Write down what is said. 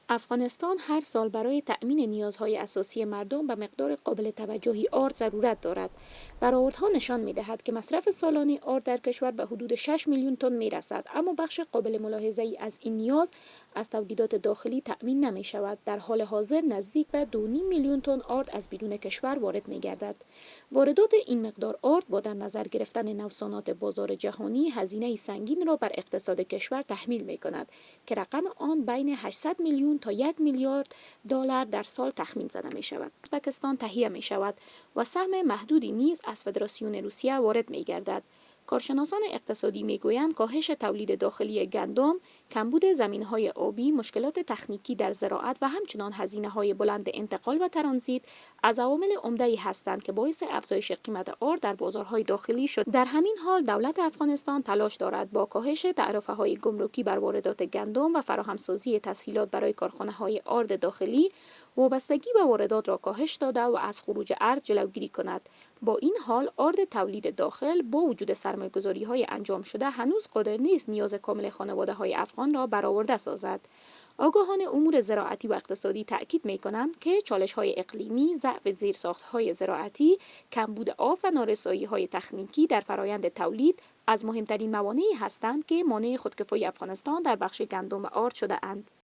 افغانستان هر سال برای تأمین نیازهای اساسی مردم به مقدار قابل توجهی آرد ضرورت دارد. برآوردها نشان می‌دهد که مصرف سالانه آرد در کشور به حدود 6 میلیون تن می‌رسد، اما بخش قابل ملاحظه‌ای از این نیاز از تولیدات داخلی تأمین نمی‌شود. در حال حاضر نزدیک به 2.5 میلیون تن آرد از بیرون کشور وارد می‌گردد. واردات این مقدار آرد با در نظر گرفتن نوسانات بازار جهانی هزینه سنگین را بر اقتصاد کشور تحمیل می‌کند که رقم آن بین 800 میلیون تا 1 میلیارد دلار در سال تخمین زده می شود. ازبکستان تهیه می شود و سهم محدودی نیز از فدراسیون روسیه وارد می گردد. کارشناسان اقتصادی می گویند کاهش تولید داخلی گندم، کمبود زمینهای آبی، مشکلات تکنیکی در زراعت و همچنان هزینه‌های بلند انتقال و ترانزیت از عوامل عمده‌ای هستند که باعث افزایش قیمت آرد در بازارهای داخلی شد. در همین حال دولت افغانستان تلاش دارد با کاهش تعرفه‌های گمرکی بر واردات گندم و فراهمسازی تسهیلات برای کارخانه‌های آرد داخلی وابستگی به واردات را کاهش داده و از خروج ارز جلوگیری کند. با این حال آرد تولید داخل با وجود سرمایه‌گذاری‌های انجام شده هنوز قادر نیست نیاز کامل خانواده‌های افغان را برآورده سازد. آگاهان امور زراعتی و اقتصادی تأکید می‌کنند که چالش‌های اقلیمی، ضعف زیرساخت‌های زراعتی، کمبود آب و نارسایی‌های تکنیکی در فرآیند تولید از مهمترین موانعی هستند که مانع خودکفایی افغانستان در بخش گندم و آرد شده‌اند.